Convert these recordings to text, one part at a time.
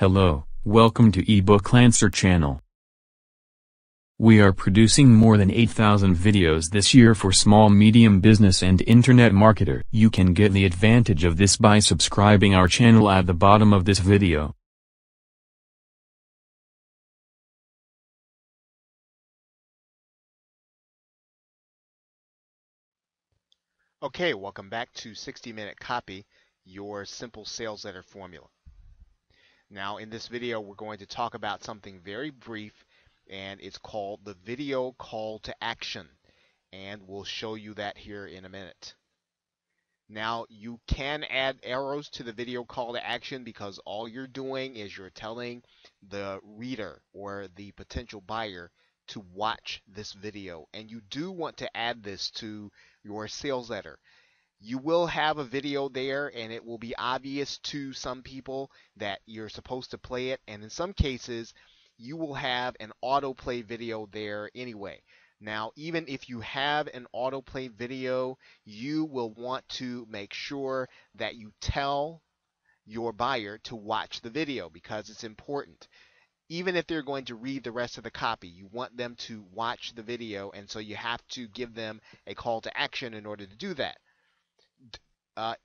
Hello, welcome to eBook Lancer channel. We are producing more than 8,000 videos this year for small medium business and internet marketer. You can get the advantage of this by subscribing our channel at the bottom of this video. Okay, welcome back to 60-Minute Copy, your simple sales letter formula. Now in this video we're going to talk about something very brief, and it's called the video call to action, and we'll show you that here in a minute. Now you can add arrows to the video call to action because all you're doing is you're telling the reader or the potential buyer to watch this video, and you do want to add this to your sales letter. You will have a video there, and it will be obvious to some people that you're supposed to play it, and in some cases you will have an autoplay video there anyway. Now, even if you have an autoplay video, you will want to make sure that you tell your buyer to watch the video because it's important. Even if they're going to read the rest of the copy, you want them to watch the video, and so you have to give them a call to action in order to do that.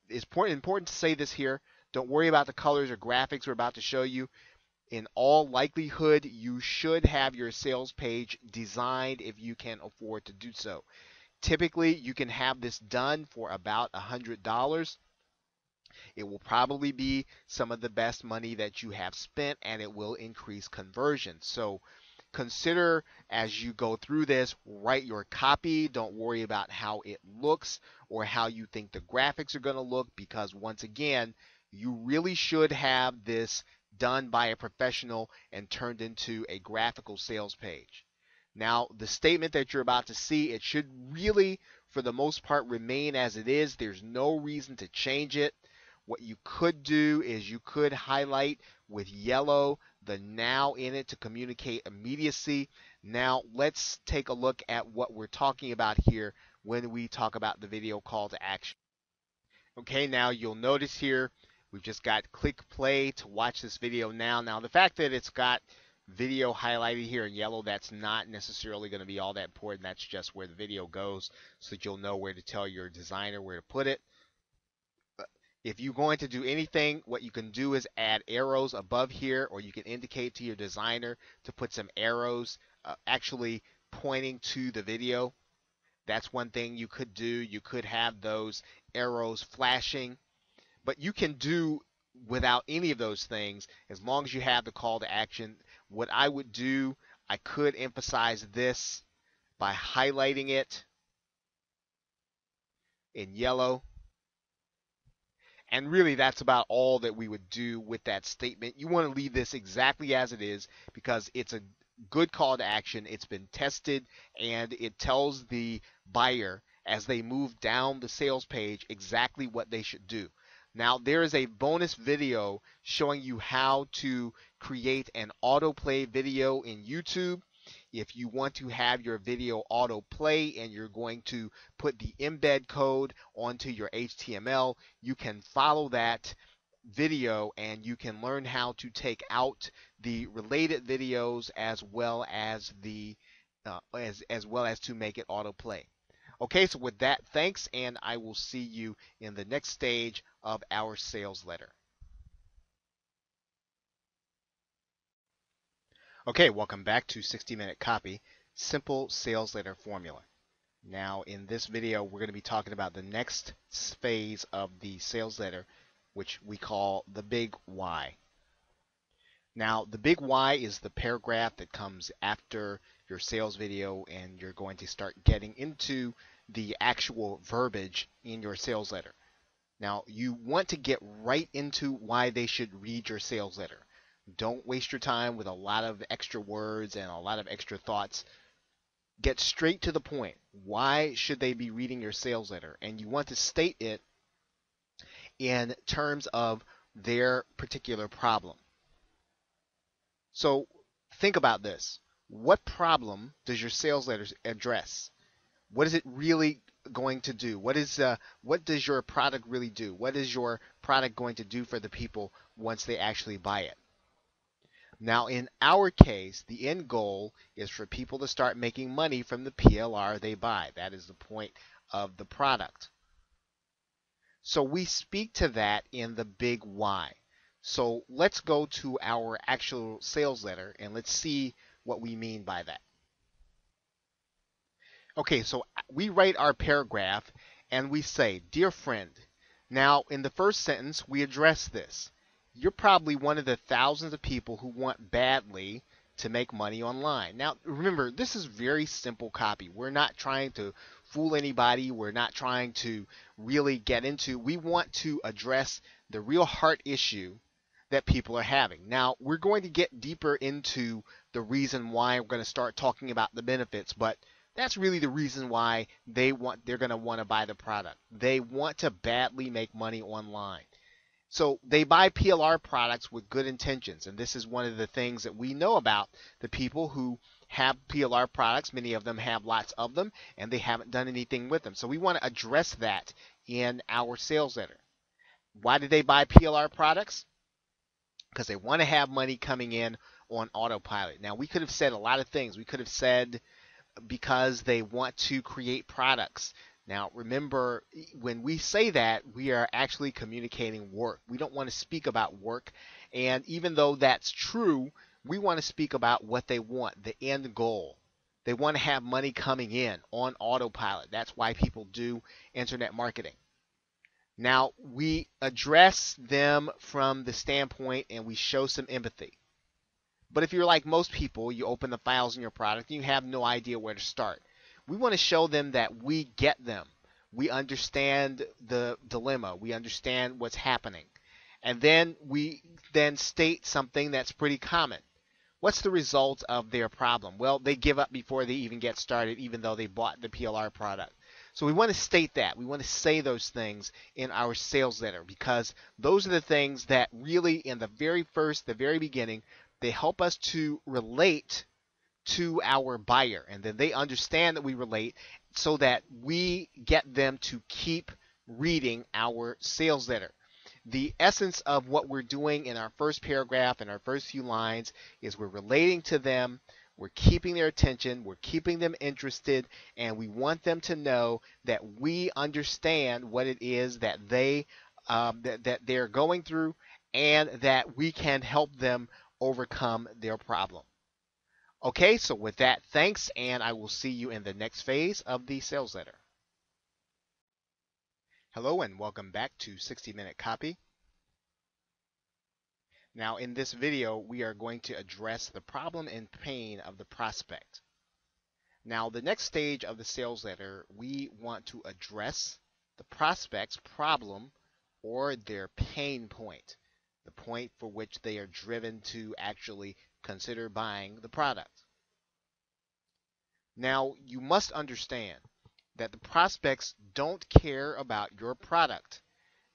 It's important to say this here. Don't worry about the colors or graphics we're about to show you. In all likelihood, you should have your sales page designed if you can afford to do so. Typically, you can have this done for about $100. It will probably be some of the best money that you have spent, and it will increase conversion. So consider as you go through this, write your copy. Don't worry about how it looks or how you think the graphics are going to look, because once again, you really should have this done by a professional and turned into a graphical sales page. Now, the statement that you're about to see, it should really, for the most part, remain as it is. There's no reason to change it. What you could do is you could highlight with yellow the now in it to communicate immediacy. Now let's take a look at what we're talking about here when we talk about the video call to action. Okay, now you'll notice here we've just got click play to watch this video now. Now the fact that it's got video highlighted here in yellow, that's not necessarily going to be all that important. That's just where the video goes so that you'll know where to tell your designer where to put it. If you're going to do anything, what you can do is add arrows above here, or you can indicate to your designer to put some arrows actually pointing to the video. That's one thing you could do. You could have those arrows flashing, but you can do without any of those things as long as you have the call to action. What I would do, I could emphasize this by highlighting it in yellow. And really, that's about all that we would do with that statement. You want to leave this exactly as it is because it's a good call to action. It's been tested, and it tells the buyer as they move down the sales page exactly what they should do. Now, there is a bonus video showing you how to create an autoplay video in YouTube. If you want to have your video autoplay and you're going to put the embed code onto your HTML, you can follow that video and you can learn how to take out the related videos as well as the as well as to make it autoplay. Okay, so with that, thanks, and I will see you in the next stage of our sales letter. Okay, welcome back to 60-Minute Copy, simple sales letter formula. Now in this video we're going to be talking about the next phase of the sales letter, which we call the big why. Now the big why is the paragraph that comes after your sales video, and you're going to start getting into the actual verbiage in your sales letter. Now you want to get right into why they should read your sales letter. Don't waste your time with a lot of extra words and a lot of extra thoughts. Get straight to the point. Why should they be reading your sales letter? And you want to state it in terms of their particular problem. So think about this. What problem does your sales letter address? What is it really going to do? What does your product really do? What is your product going to do for the people once they actually buy it? Now, in our case, the end goal is for people to start making money from the PLR they buy. That is the point of the product. So we speak to that in the big why. So let's go to our actual sales letter and let's see what we mean by that. Okay, so we write our paragraph and we say, "Dear friend." Now, in the first sentence, we address this. You're probably one of the thousands of people who want badly to make money online. Now, remember, this is very simple copy. We're not trying to fool anybody. We're not trying to really get into. We want to address the real heart issue that people are having. Now, we're going to get deeper into the reason why we're going to start talking about the benefits, but that's really the reason why they're going to want to buy the product. They want to badly make money online. So they buy PLR products with good intentions, and this is one of the things that we know about the people who have PLR products. Many of them have lots of them, and they haven't done anything with them. So we want to address that in our sales letter. Why did they buy PLR products? Because they want to have money coming in on autopilot. Now, we could have said a lot of things. We could have said because they want to create products. Now, remember, when we say that, we are actually communicating work. We don't want to speak about work. And even though that's true, we want to speak about what they want, the end goal. They want to have money coming in on autopilot. That's why people do internet marketing. Now, we address them from the standpoint and we show some empathy. But if you're like most people, you open the files in your product and you have no idea where to start. We want to show them that we get them. We understand the dilemma. We understand what's happening. And then we then state something that's pretty common. What's the result of their problem? Well, they give up before they even get started, even though they bought the PLR product. So we want to state that. We want to say those things in our sales letter because those are the things that really in the very beginning, they help us to relate to our buyer, and then they understand that we relate so that we get them to keep reading our sales letter. The essence of what we're doing in our first paragraph and our first few lines is we're relating to them, we're keeping their attention, we're keeping them interested, and we want them to know that we understand what it is that they're going through and that we can help them overcome their problem. Okay, so with that, thanks, and I will see you in the next phase of the sales letter. Hello, and welcome back to 60-Minute Copy. Now, in this video, we are going to address the problem and pain of the prospect. Now, the next stage of the sales letter, we want to address the prospect's problem or their pain point, the point for which they are driven to actually consider buying the product. Now, you must understand that the prospects don't care about your product.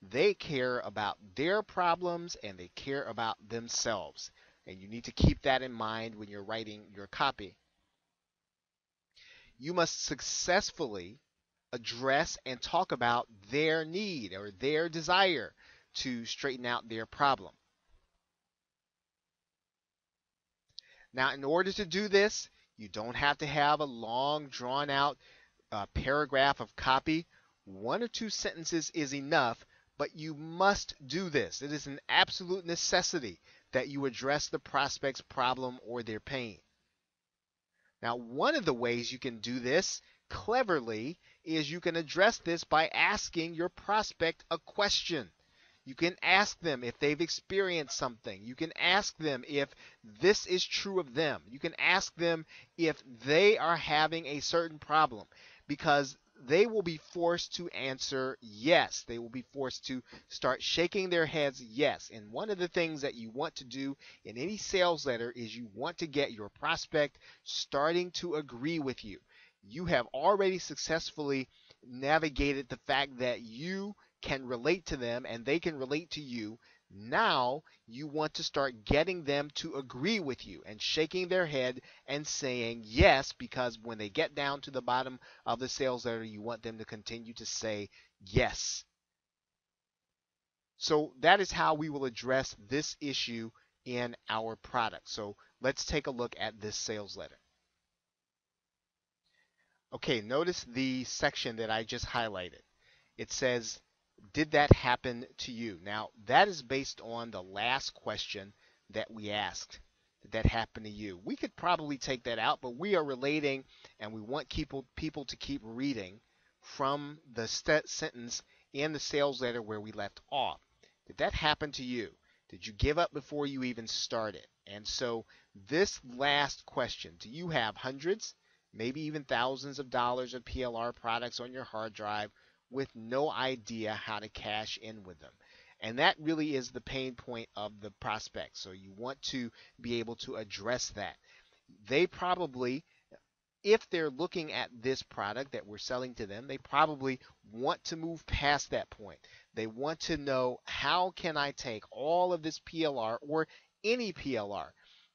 They care about their problems and they care about themselves. And you need to keep that in mind when you're writing your copy. You must successfully address and talk about their need or their desire to straighten out their problem. Now, in order to do this, you don't have to have a long, drawn-out paragraph of copy. 1 or 2 sentences is enough, but you must do this. It is an absolute necessity that you address the prospect's problem or their pain. Now, one of the ways you can do this cleverly is you can address this by asking your prospect a question. You can ask them if they've experienced something. You can ask them if this is true of them. You can ask them if they are having a certain problem, because they will be forced to answer yes. They will be forced to start shaking their heads yes. And one of the things that you want to do in any sales letter is you want to get your prospect starting to agree with you. You have already successfully navigated the fact that you can relate to them and they can relate to you. Now you want to start getting them to agree with you and shaking their head and saying yes, because when they get down to the bottom of the sales letter, you want them to continue to say yes. So that is how we will address this issue in our product. So let's take a look at this sales letter. Okay, notice the section that I just highlighted. It says, did that happen to you? Now, that is based on the last question that we asked. Did that happen to you? We could probably take that out, but we are relating and we want people to keep reading from the sentence in the sales letter where we left off. Did that happen to you? Did you give up before you even started? And so this last question, do you have hundreds, maybe even thousands of dollars of PLR products on your hard drive with no idea how to cash in with them? And that really is the pain point of the prospect. So you want to be able to address that. They probably, if they're looking at this product that we're selling to them, they probably want to move past that point. They want to know, how can I take all of this PLR or any PLR?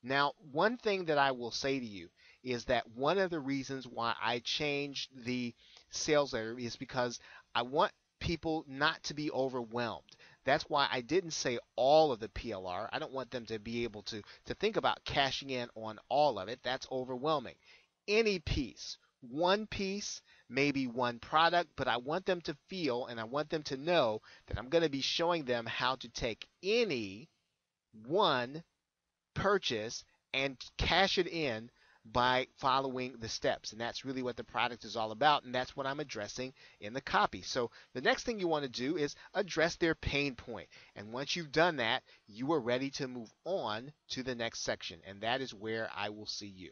Now, one thing that I will say to you is that one of the reasons why I changed the sales letter is because I want people not to be overwhelmed. That's why I didn't say all of the PLR. I don't want them to be able to think about cashing in on all of it. That's overwhelming. Any piece, one piece, maybe one product, but I want them to feel and I want them to know that I'm going to be showing them how to take any one purchase and cash it in by following the steps. And that's really what the product is all about, and that's what I'm addressing in the copy. So the next thing you want to do is address their pain point. And once you've done that, you are ready to move on to the next section, and that is where I will see you.